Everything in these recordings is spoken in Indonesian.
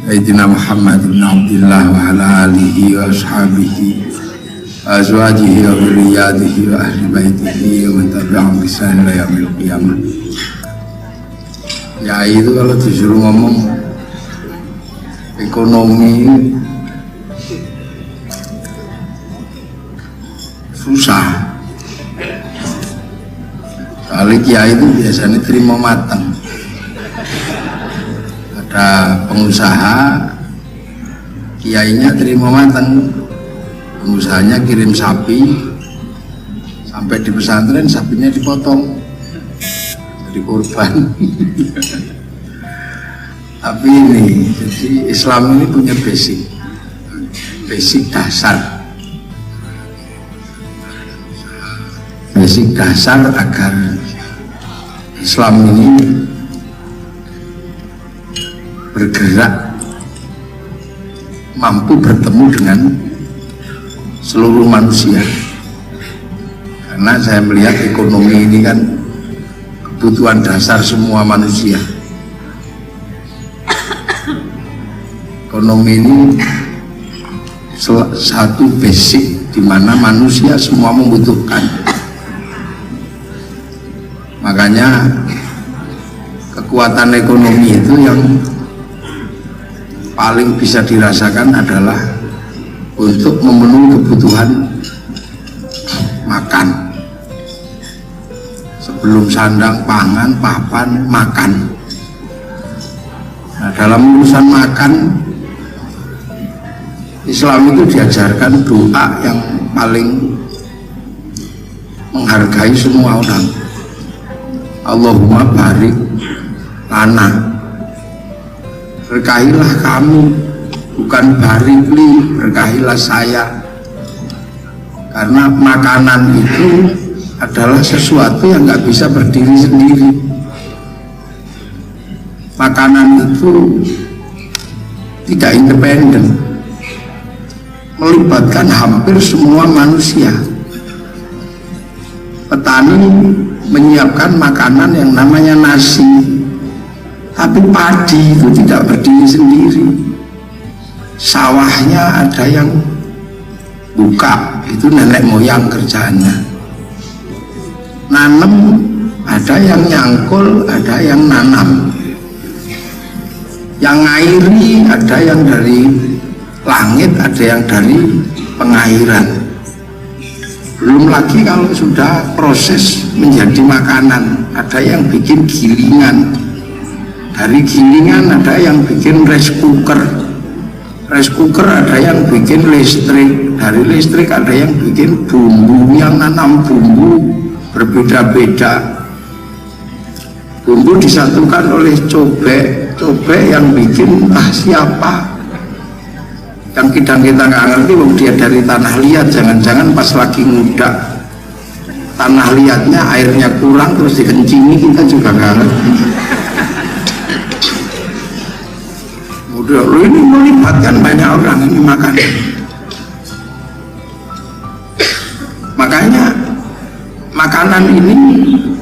Sayyidina Muhammad bin Abdullah wa ala alihi wa ashabihi wa azwajihi wa dzurriyyatihi wa ahli baitihi wa man tabi'ahum bi ihsan ila yaumil qiyamah. Ya itu kalau disuruh ngomong ekonomi susah. Soalnya kiai itu biasanya terima matang. Ada pengusaha, kiainya terima matang. Pengusahanya kirim sapi, sampai di pesantren sapinya dipotong, jadi korban. Tapi ini, jadi Islam ini punya basic dasar. Basic dasar agar Islam ini bergerak, mampu bertemu dengan seluruh manusia. Karena saya melihat ekonomi ini kan kebutuhan dasar semua manusia. Ekonomi ini satu basic di mana manusia semua membutuhkan. Makanya kekuatan ekonomi itu yang paling bisa dirasakan adalah untuk memenuhi kebutuhan makan. Sebelum sandang, pangan, papan, makan. Nah, dalam urusan makan, Islam itu diajarkan doa yang paling menghargai semua orang. Allahumma barik lana, berkahilah kami, bukan barikli, berkahilah saya. Karena makanan itu adalah sesuatu yang nggak bisa berdiri sendiri. Makanan itu tidak independen, melibatkan hampir semua manusia. Petani menyiapkan makanan yang namanya nasi, tapi padi itu tidak berdiri sendiri. Sawahnya ada yang buka, itu nenek moyang kerjaannya. Nanam ada yang nyangkul, ada yang nanam. Yang ngairi ada yang dari langit, ada yang dari pengairan. Belum lagi kalau sudah proses menjadi makanan, ada yang bikin gilingan. Dari gilingan ada yang bikin rice cooker. Rice cooker ada yang bikin listrik. Dari listrik ada yang bikin bumbu, yang nanam bumbu berbeda-beda. Bumbu disatukan oleh cobek. Cobek yang bikin siapa? Yang kita nggak ngerti, dia dari tanah liat. Jangan-jangan pas lagi muda tanah liatnya airnya kurang terus dikencingi, kita juga nggak ngerti. Udah, ini melibatkan banyak orang ini makan. Makanya makanan ini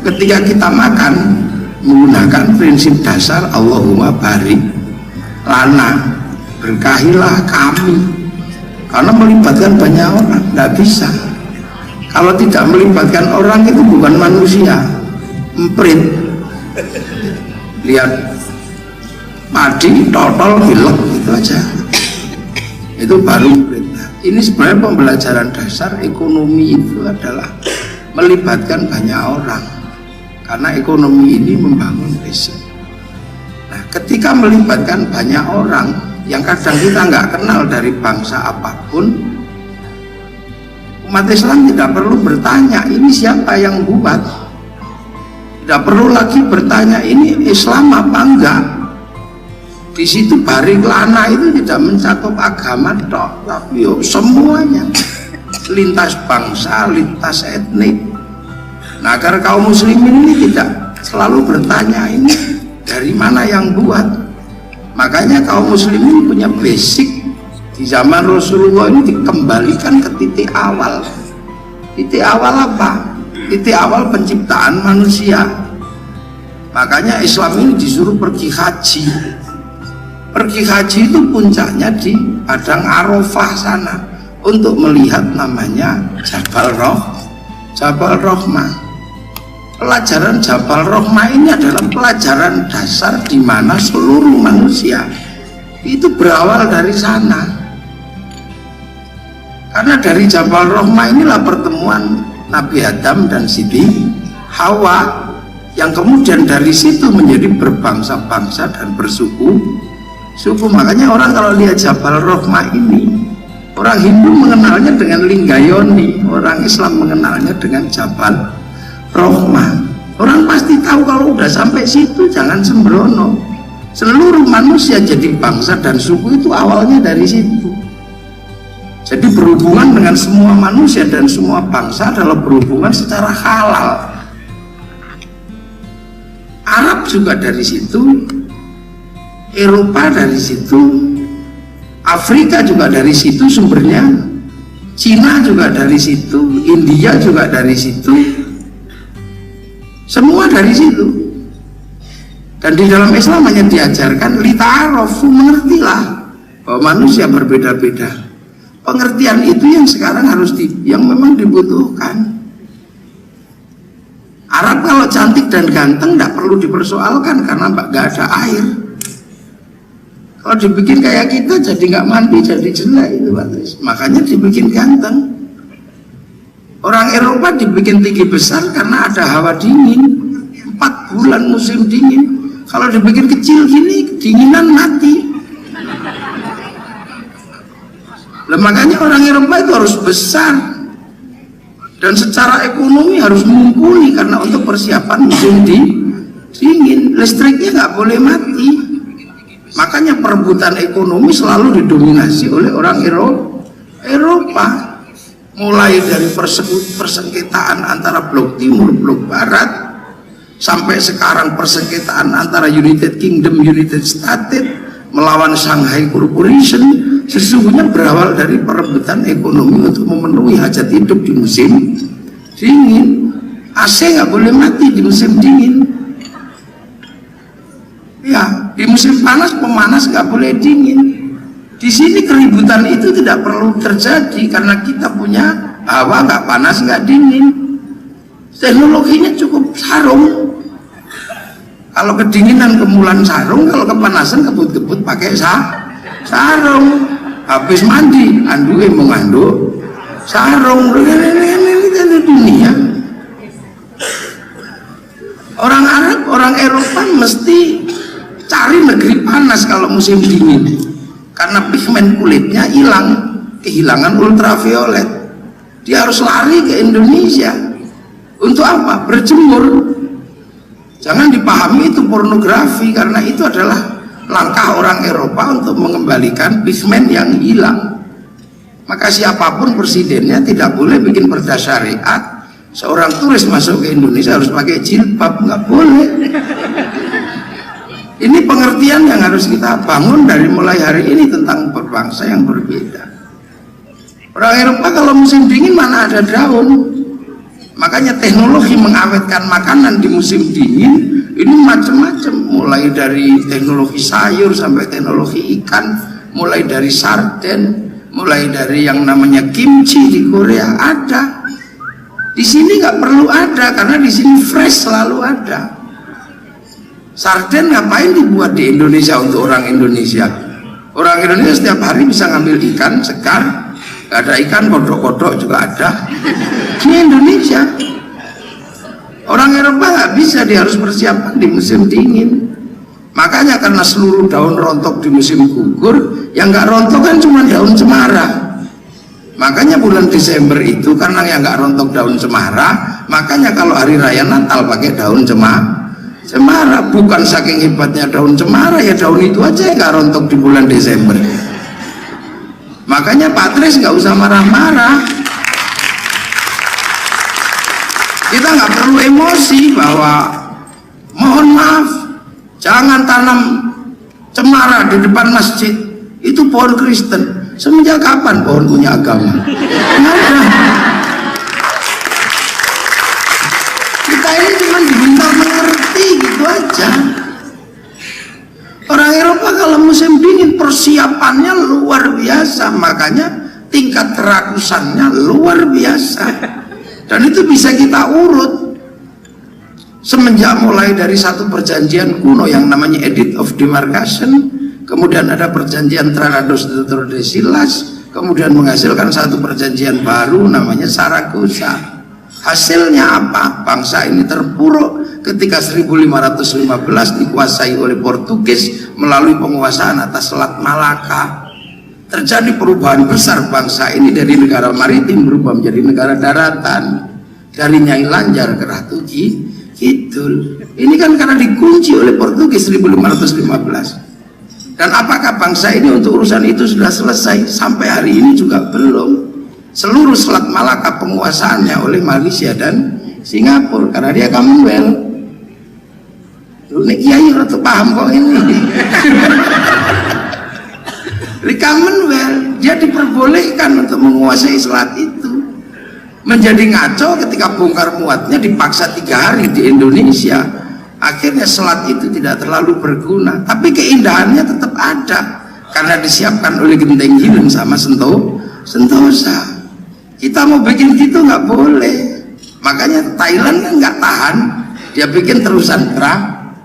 ketika kita makan menggunakan prinsip dasar Allahumma barik lana, berkahilah kami. Karena melibatkan banyak orang, nggak bisa. Kalau tidak melibatkan orang itu bukan manusia, emprit. Lihat padi, totol, hilek, itu aja. Itu baru perintah. Ini sebenarnya pembelajaran dasar ekonomi itu adalah melibatkan banyak orang. Karena ekonomi ini membangun basic. Nah, ketika melibatkan banyak orang yang kadang kita nggak kenal dari bangsa apapun, umat Islam tidak perlu bertanya ini siapa yang buat. Tidak perlu lagi bertanya ini Islam apa enggak. Di situ barik lana itu tidak mencakup agama toh, tapi semuanya, lintas bangsa, lintas etnik. Nah, agar kaum muslimin ini tidak selalu bertanya ini dari mana yang buat. Makanya kaum muslimin punya basic di zaman Rasulullah ini dikembalikan ke titik awal. Titik awal apa? Titik awal penciptaan manusia. Makanya Islam ini disuruh pergi haji. pergi haji itu puncaknya di Padang Arafah sana untuk melihat namanya Jabal Rahmah. Pelajaran Jabal Rahmah ini adalah pelajaran dasar di mana seluruh manusia itu berawal dari sana. Karena dari Jabal Rahmah inilah pertemuan Nabi Adam dan Siti Hawa, yang kemudian dari situ menjadi berbangsa-bangsa dan bersuku. Makanya orang kalau lihat Jabal Rahmah ini, orang Hindu mengenalnya dengan Linggayoni, orang Islam mengenalnya dengan Jabal Rahmah. Orang pasti tahu kalau udah sampai situ jangan sembrono. Seluruh manusia jadi bangsa dan suku itu awalnya dari situ. Jadi berhubungan dengan semua manusia dan semua bangsa adalah berhubungan secara halal. Arab juga dari situ, Eropa dari situ, Afrika juga dari situ sumbernya, Cina juga dari situ, India juga dari situ, semua dari situ. Dan di dalam Islam hanya diajarkan lita'arofu, mengertilah bahwa manusia berbeda-beda. Pengertian itu yang sekarang yang memang dibutuhkan. Arab kalau cantik dan ganteng tidak perlu dipersoalkan karena nggak ada air. Kalau dibikin kayak kita jadi nggak mandi, jadi jelek itu, makanya dibikin ganteng. Orang Eropa dibikin tinggi besar karena ada hawa dingin, 4 bulan musim dingin. Kalau dibikin kecil gini, kedinginan mati. Nah, makanya orang Eropa itu harus besar dan secara ekonomi harus mumpuni karena untuk persiapan musim dingin, listriknya nggak boleh mati. Makanya perebutan ekonomi selalu didominasi oleh orang Eropa, mulai dari persengketaan antara blok timur, blok barat, sampai sekarang persengketaan antara United Kingdom, United States melawan Shanghai Corporation. Sesungguhnya berawal dari perebutan ekonomi untuk memenuhi hajat hidup di musim dingin. AC nggak boleh mati di musim dingin. Ya, di musim panas pemanas nggak boleh dingin. Di sini keributan itu tidak perlu terjadi karena kita punya hawa nggak panas nggak dingin. Teknologinya cukup sarung. Kalau kedinginan kemulan sarung, kalau kepanasan kebut-kebut pakai sarung. Habis mandi anduke mengandung sarung. Ini dunia. Orang Arab, orang Eropa mesti cari negeri panas kalau musim dingin karena pigmen kulitnya hilang, kehilangan ultraviolet. Dia harus lari ke Indonesia. Untuk apa? Berjemur. Jangan dipahami itu pornografi, karena itu adalah langkah orang Eropa untuk mengembalikan pigmen yang hilang. Maka siapapun presidennya tidak boleh bikin perda syariat seorang turis masuk ke Indonesia harus pakai jilbab, nggak boleh. Ini pengertian yang harus kita bangun dari mulai hari ini tentang berbangsa yang berbeda. Orang Eropa kalau musim dingin mana ada daun. Makanya teknologi mengawetkan makanan di musim dingin ini macam-macam, mulai dari teknologi sayur sampai teknologi ikan, mulai dari sarden, mulai dari yang namanya kimchi di Korea ada. Di sini nggak perlu ada karena di sini fresh selalu ada. Sarden ngapain dibuat di Indonesia untuk orang Indonesia? Orang Indonesia setiap hari bisa ngambil ikan segar, nggak ada ikan kodok-kodok juga ada di Indonesia. Orang Eropa nggak bisa, dia harus persiapan di musim dingin. Makanya karena seluruh daun rontok di musim gugur, yang nggak rontok kan cuma daun cemara. Makanya bulan Desember itu karena yang nggak rontok daun cemara, makanya kalau hari raya Natal pakai daun cemara. Bukan saking hebatnya daun cemara, ya daun itu aja yang nggak rontok di bulan Desember. Makanya Pak Tris nggak usah marah-marah. Kita nggak perlu emosi bahwa mohon maaf jangan tanam cemara di depan masjid, itu pohon Kristen. Semenjak kapan pohon punya agama? Nggak ada. Kita ini cuma diminta mengerti gitu aja. Orang Eropa kalau musim dingin persiapannya luar biasa, makanya tingkat kerakusannya luar biasa. Dan itu bisa kita urut semenjak mulai dari satu perjanjian kuno yang namanya Edict of Demarcation, kemudian ada perjanjian Tratados de Tordesillas, kemudian menghasilkan satu perjanjian baru namanya Saragossa. Hasilnya apa? Bangsa ini terpuruk ketika 1515 dikuasai oleh Portugis melalui penguasaan atas Selat Malaka. Terjadi perubahan besar, bangsa ini dari negara maritim berubah menjadi negara daratan, dari Nyai Lanjar ke Ratu Kidul. Ini kan karena dikunci oleh Portugis 1515. Dan apakah bangsa ini untuk urusan itu sudah selesai? Sampai hari ini juga belum. Seluruh Selat Malaka penguasaannya oleh Malaysia dan Singapura karena dia Commonwealth. Ini kiai rada paham kok ini. Di Commonwealth dia diperbolehkan untuk menguasai selat itu. Menjadi ngaco ketika bongkar muatnya dipaksa 3 hari di Indonesia. Akhirnya selat itu tidak terlalu berguna, tapi keindahannya tetap ada karena disiapkan oleh Genteng Hileng sama Sentosa. Kita mau bikin gitu nggak boleh, makanya Thailand kan nggak tahan, dia bikin terusan perang.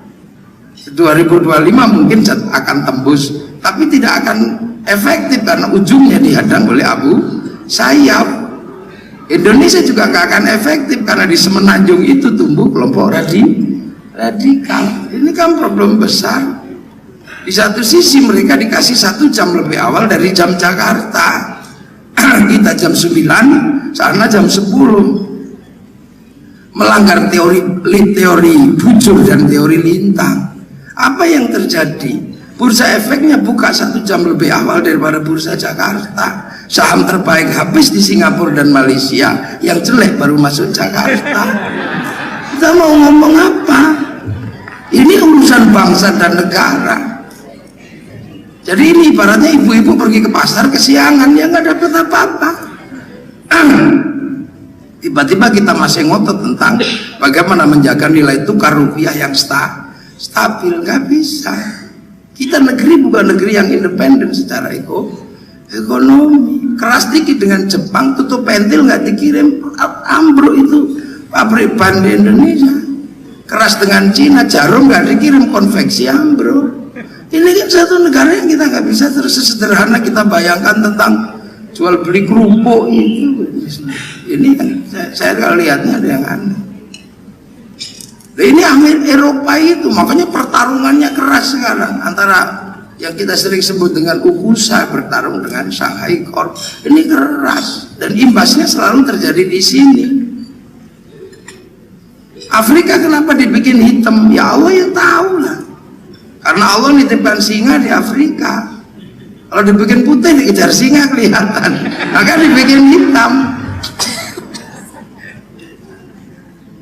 2025 mungkin akan tembus, tapi tidak akan efektif karena ujungnya dihadang oleh Abu Sayyaf. Indonesia juga nggak akan efektif karena di Semenanjung itu tumbuh kelompok radikal. Ini kan problem besar. Di satu sisi mereka dikasih 1 jam lebih awal dari jam Jakarta. Kita jam 9, sana jam 10. Melanggar teori bujur dan teori lintang. Apa yang terjadi? Bursa efeknya buka 1 jam lebih awal daripada bursa Jakarta. Saham terbaik habis di Singapura dan Malaysia, yang jelek baru masuk Jakarta. Kita mau ngomong apa? Ini urusan bangsa dan negara. Jadi ini ibaratnya ibu-ibu pergi ke pasar kesiangan, ya nggak dapat apa-apa. Tiba-tiba kita masih ngotot tentang bagaimana menjaga nilai tukar rupiah yang stabil, nggak bisa. Kita negeri bukan negeri yang independen secara ekonomi. Keras dikit dengan Jepang, tutup pentil nggak dikirim, ambruk itu pabrik ban di Indonesia. Keras dengan Cina, jarum nggak dikirim, konveksi ambruk. Ini kan satu negara yang kita nggak bisa terus sesederhana kita bayangkan tentang jual beli kerupuk itu. Ini kan saya kalau lihatnya ada yang aneh. Nah, ini Eropa itu makanya pertarungannya keras sekarang antara yang kita sering sebut dengan UKUSA bertarung dengan Shanghai Corp. Ini keras dan imbasnya selalu terjadi di sini. Afrika kenapa dibikin hitam? Ya Allah yang tahu lah. Karena Allah nitipkan singa di Afrika. Kalau dibikin putih dikejar singa kelihatan, maka dibikin hitam.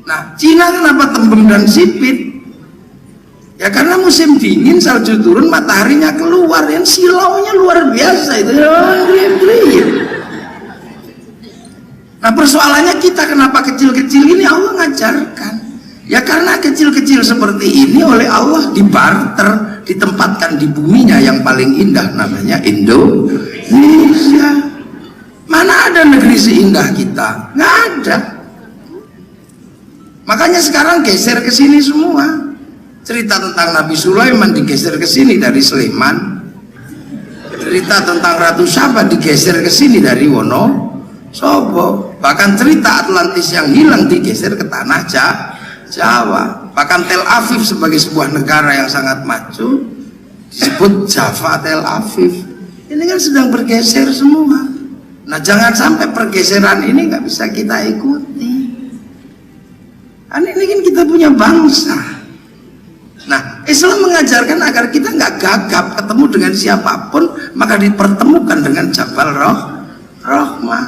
Nah, Cina kenapa tembem dan sipit? Ya karena musim dingin, salju turun, mataharinya keluar, yang silaunya luar biasa itu. Nah persoalannya kita kenapa kecil-kecil ini Allah ngajarkan. Ya karena kecil-kecil seperti ini oleh Allah dibarter, ditempatkan di buminya yang paling indah namanya Indonesia. Mana ada negeri seindah kita? Nggak ada. Makanya sekarang geser ke sini semua. Cerita tentang Nabi Sulaiman digeser ke sini dari Sleman. Cerita tentang Ratu Saba digeser ke sini dari Wonosobo. Bahkan cerita Atlantis yang hilang digeser ke tanah Jawa. Bahkan Tel Aviv sebagai sebuah negara yang sangat maju disebut Java Tel Aviv. Ini kan sedang bergeser semua. Nah jangan sampai pergeseran ini nggak bisa kita ikuti. Ini kan kita punya bangsa. Nah Islam mengajarkan agar kita nggak gagap ketemu dengan siapapun, maka dipertemukan dengan Jabal Rahmah.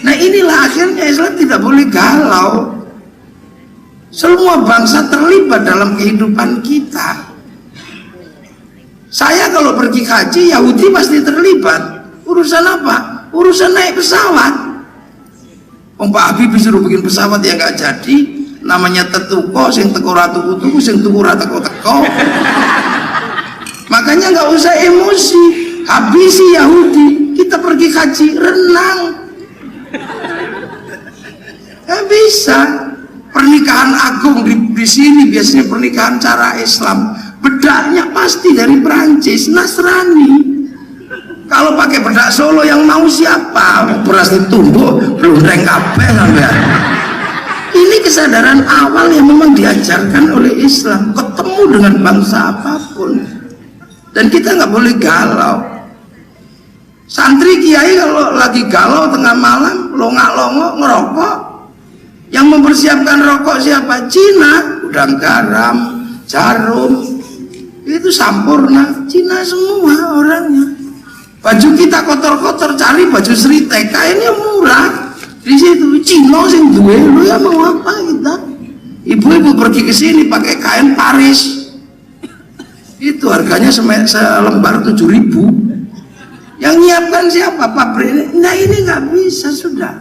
Nah inilah akhirnya Islam tidak boleh galau. Semua bangsa terlibat dalam kehidupan kita. Saya kalau pergi haji, Yahudi pasti terlibat. Urusan apa? Urusan naik pesawat. Pak Habib disuruh bikin pesawat yang nggak jadi, namanya tetuko, sing teko ratu kutuku, sing tuku ratu teko. Makanya nggak usah emosi, habisi Yahudi, kita pergi haji, renang. Nggak bisa. Pernikahan agung di sini biasanya pernikahan cara Islam, bedaknya pasti dari Perancis, Nasrani. Kalau pakai bedak Solo yang mau siapa? Beras ditumbuk, blundeng kabeh sampean. Ini kesadaran awal yang memang diajarkan oleh Islam, ketemu dengan bangsa apapun. Dan kita nggak boleh galau. Santri kiai kalau lagi galau tengah malam, longak-longok ngerokok, yang mempersiapkan rokok siapa? Cina, udang garam, jarum, itu sampurna, Cina semua orangnya. Baju kita kotor-kotor, cari baju seritek, kainnya murah. Di situ Cina sing duwe, lu ya mau apa kita? Ibu-ibu pergi ke sini pakai kain Paris, itu harganya selembar 7.000. Yang nyiapkan siapa? Pabrik ini? Nah ini nggak bisa sudah.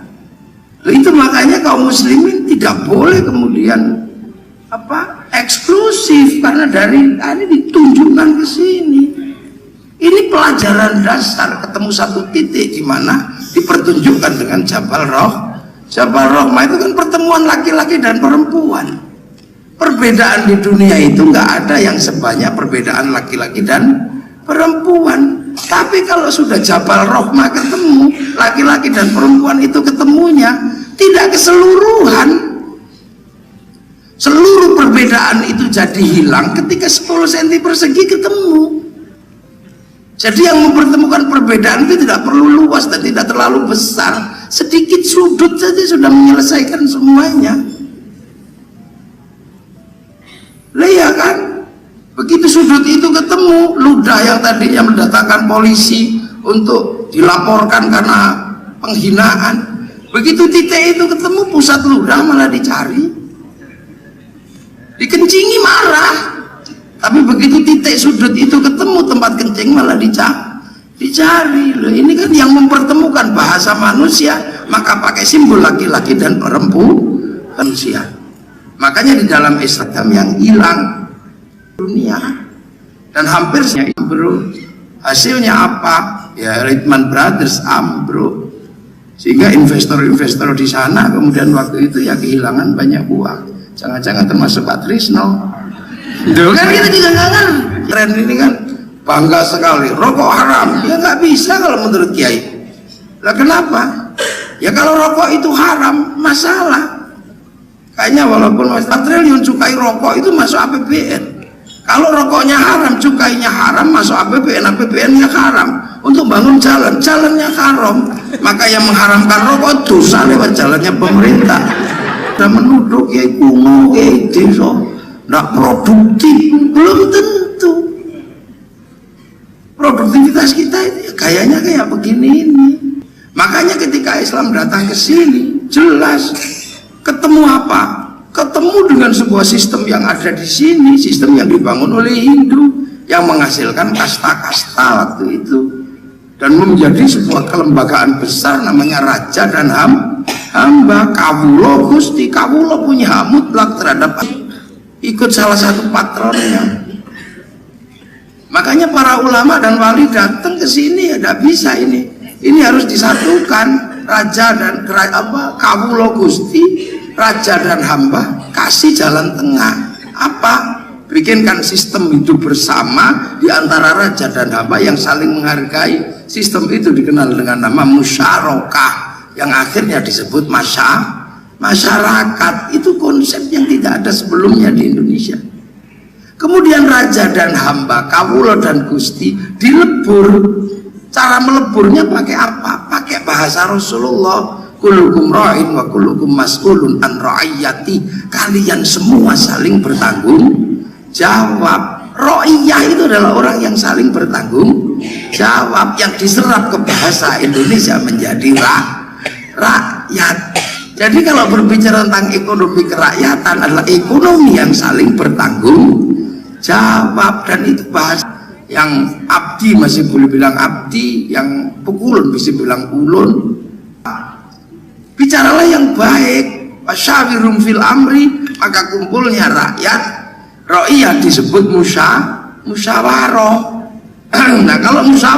Itu makanya kaum muslimin tidak boleh kemudian eksklusif, karena dari ini ditunjukkan ke sini. Ini pelajaran dasar, ketemu satu titik di mana dipertunjukkan dengan Jabal Roh. Jabal Rohmah itu kan pertemuan laki-laki dan perempuan. Perbedaan di dunia itu nggak ada yang sebanyak perbedaan laki-laki dan perempuan. Tapi kalau sudah Jabal Rohmah ketemu, laki-laki dan perempuan itu ketemunya tidak keseluruhan. Seluruh perbedaan itu jadi hilang ketika 10 cm persegi ketemu. Jadi yang mempertemukan perbedaan itu tidak perlu luas dan tidak terlalu besar. Sedikit sudut saja sudah menyelesaikan semuanya. Iya kan? Begitu sudut itu ketemu, ludah yang tadinya mendatangkan polisi untuk dilaporkan karena penghinaan, begitu titik itu ketemu, pusat ludah malah dicari, dikencingi marah. Tapi begitu titik sudut itu ketemu, tempat kencing malah dicari. Loh, ini kan yang mempertemukan bahasa manusia, maka pakai simbol laki-laki dan perempuan manusia. Makanya di dalam Islam yang hilang dunia, dan hampir ambruk. Hasilnya apa? Ya Lehman Brothers ambruk, sehingga investor-investor di sana kemudian waktu itu ya kehilangan banyak uang. Jangan-jangan termasuk Pak Trisno. Kan kita juga nggak ngerti. Tren ini kan bangga sekali, rokok haram. Ya nggak bisa kalau menurut Kiai. Lah kenapa? Ya kalau rokok itu haram, masalah. Kayaknya walaupun 4 triliun cukai rokok itu masuk APBN. Kalau rokoknya haram, cukainya haram, masuk APBN, APBN-nya haram. Untuk bangun jalan, jalannya haram. Maka yang mengharamkan rokok dosa lewat jalannya pemerintah. Dan menuduh Kiai kuno, Kiai desa, nggak produktif, belum tentu. Produktivitas kita itu gayanya kayak begini ini. Makanya ketika Islam datang ke sini, jelas ketemu apa? Ketemu dengan sebuah sistem yang ada di sini, sistem yang dibangun oleh Hindu, yang menghasilkan kasta-kasta waktu itu, dan menjadi sebuah kelembagaan besar namanya raja dan hamba. Kawulo Gusti, kawulo punya hak mutlak terhadap ikut salah satu patronnya. Makanya para ulama dan wali datang ke sini ya tidak bisa ini. Ini harus disatukan, raja dan kawulo Gusti, raja dan hamba, kasih jalan tengah. Apa? Bikinkan sistem hidup bersama di antara raja dan hamba yang saling menghargai. Sistem itu dikenal dengan nama musyarakah, yang akhirnya disebut masyarakat. Itu konsep yang tidak ada sebelumnya di Indonesia. Kemudian raja dan hamba, kawulo dan gusti dilebur. Cara meleburnya pakai apa? Pakai bahasa Rasulullah, kullukum ra'in wa kullukum mas'ulun an ra'iyati. Kalian semua saling bertanggung jawab. Ra'iyah itu adalah orang yang saling bertanggung jawab, yang diserap ke bahasa Indonesia menjadi rakyat. Jadi kalau berbicara tentang ekonomi kerakyatan adalah ekonomi yang saling bertanggung jawab. Dan itu bahasa yang abdi masih boleh bilang abdi, yang pukulun bisa bilang ulun. Bicaralah yang baik, wasyawirum fil amri, maka kumpulnya rakyat, ra'iyah disebut musyawarah.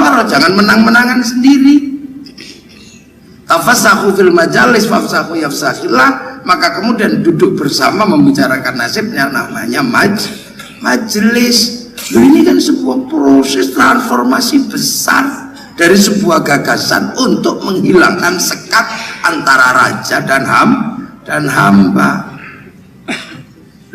musyawarah, jangan menang-menangan sendiri. Tafassahu fil majalis fafsahu yafsahillah, maka kemudian duduk bersama membicarakan nasibnya, namanya majelis. Ini kan sebuah proses transformasi besar dari sebuah gagasan untuk menghilangkan sekat antara raja dan hamba.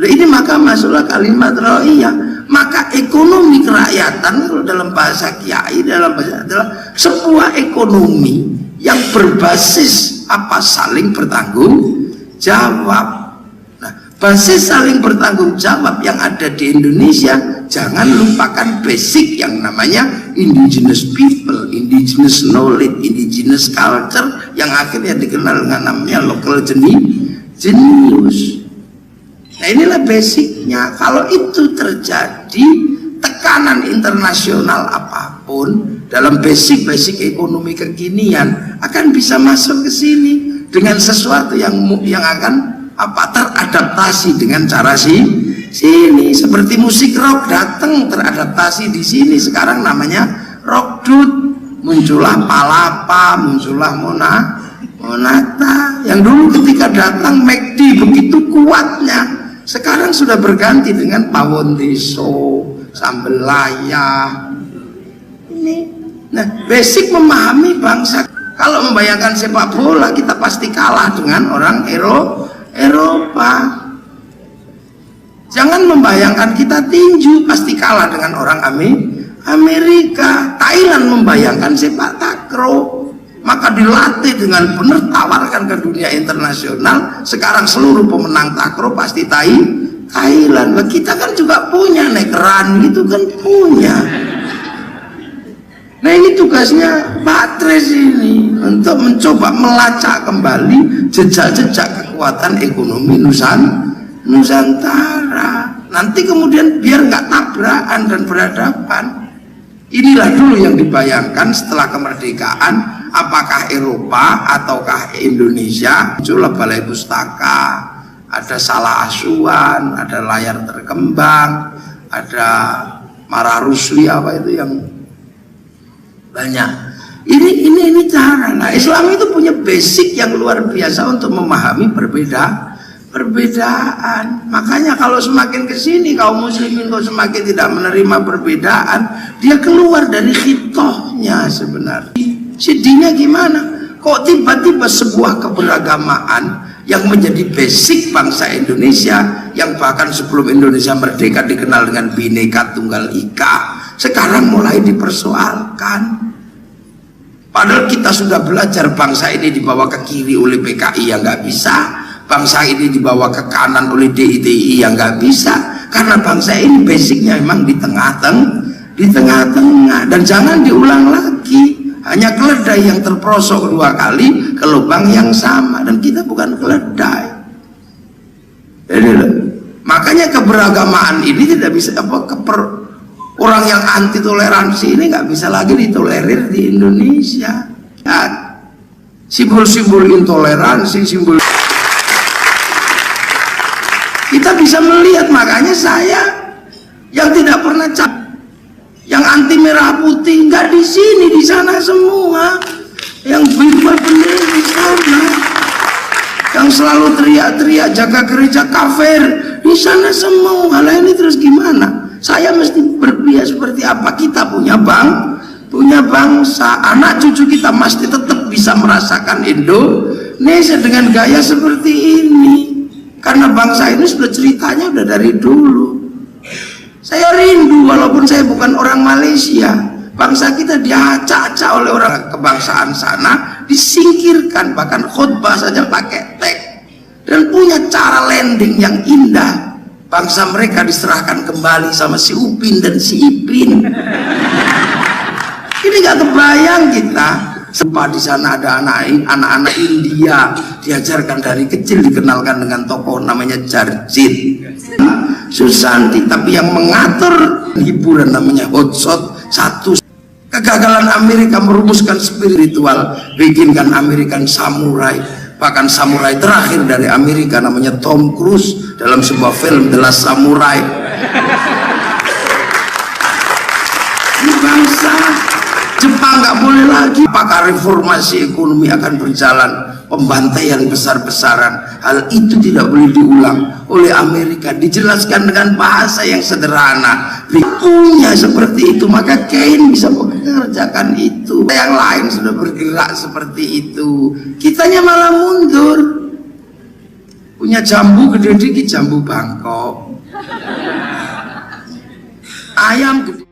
Ini maka masuklah kalimat ra'iyah. Maka ekonomi kerakyatan kalau dalam bahasa kiai, dalam bahasa adalah sebuah ekonomi yang berbasis apa, saling bertanggung jawab. Nah, basis saling bertanggung jawab yang ada di Indonesia, jangan lupakan basic yang namanya indigenous people, indigenous knowledge, indigenous culture, yang akhirnya dikenal dengan namanya local genius. Nah, inilah basicnya. Kalau itu terjadi, tekanan internasional apapun dalam basic ekonomi kekinian akan bisa masuk ke sini dengan sesuatu yang akan teradaptasi dengan cara sini. Seperti musik rock datang teradaptasi di sini, sekarang namanya rock dut. Muncullah Palapa, muncullah Monata. Yang dulu ketika datang McD begitu kuatnya, sekarang sudah berganti dengan Pawon Deso, Sambel Laya. Ini, nah, basic memahami bangsa. Kalau membayangkan sepak bola, kita pasti kalah dengan orang Eropa. Jangan membayangkan kita tinju, pasti kalah dengan orang Amerika. Thailand membayangkan sepak takraw, maka dilatih dengan benar, tawarkan ke dunia internasional. Sekarang seluruh pemenang takraw pasti Thailand. Nah, kita kan juga punya Nekran, itu kan punya. Nah, ini tugasnya Pak Tres ini untuk mencoba melacak kembali jejak-jejak kekuatan ekonomi Nusantara. Nanti kemudian biar nggak tabrakan dan berhadapan. Inilah dulu yang dibayangkan setelah kemerdekaan, apakah Eropa ataukah Indonesia. Muncullah balai pustaka, ada salah asuhan, ada layar terkembang, ada Mara Rusli, apa itu yang banyak. Ini cara. Nah, Islam itu punya basic yang luar biasa untuk memahami perbedaan. Makanya kalau semakin kesini kaum muslimin kok semakin tidak menerima perbedaan, dia keluar dari khitohnya sebenarnya. Sedihnya gimana? Kok tiba-tiba sebuah keberagamaan yang menjadi basic bangsa Indonesia, yang bahkan sebelum Indonesia merdeka dikenal dengan Bhinneka Tunggal Ika, sekarang mulai dipersoalkan. Padahal kita sudah belajar bangsa ini dibawa ke kiri oleh PKI yang nggak bisa, bangsa ini dibawa ke kanan oleh DITI yang nggak bisa, karena bangsa ini basicnya memang di tengah-tengah. Dan jangan diulang lagi, hanya keledai yang terprosok 2 kali ke lubang yang sama, dan kita bukan keledai. Jadi, makanya keberagamaan ini tidak bisa orang yang anti toleransi ini nggak bisa lagi ditolerir di Indonesia. Simbol-simbol intoleransi, simbol kita bisa melihat. Makanya saya yang tidak pernah yang anti merah putih nggak di sini, di sana semua. Yang bimbang benar di sana, yang selalu teriak-teriak jaga gereja kafir di sana semua. Lah ini terus gimana? Saya mesti berpihak seperti apa? Kita punya bangsa, anak cucu kita mesti tetap bisa merasakan Indonesia dengan gaya seperti ini. Karena bangsa ini sudah ceritanya udah dari dulu. Saya rindu, walaupun saya bukan orang Malaysia, bangsa kita diacak-acak oleh orang kebangsaan sana, disingkirkan, bahkan khutbah saja pakai teks, dan punya cara landing yang indah. Bangsa mereka diserahkan kembali sama si Upin dan si Ipin. Ini gak kebayang kita. Sempat di sana ada anak-anak India, diajarkan dari kecil, dikenalkan dengan tokoh namanya Jarjit Susanti, tapi yang mengatur hiburan namanya Hotshot 1. Kegagalan Amerika merumuskan spiritual, bikinkan American Samurai. Bahkan samurai terakhir dari Amerika namanya Tom Cruise dalam sebuah film The Last Samurai. Ini bangsa Jepang nggak boleh lagi. Apakah reformasi ekonomi akan berjalan? Pembantaian besar-besaran, hal itu tidak boleh diulang oleh Amerika. Dijelaskan dengan bahasa yang sederhana. Punya seperti itu, maka Keynes bisa mengerjakan itu. Yang lain sudah bergerak seperti itu, kitanya malah mundur. Punya jambu gede dikit, jambu Bangkok. Ayam gede.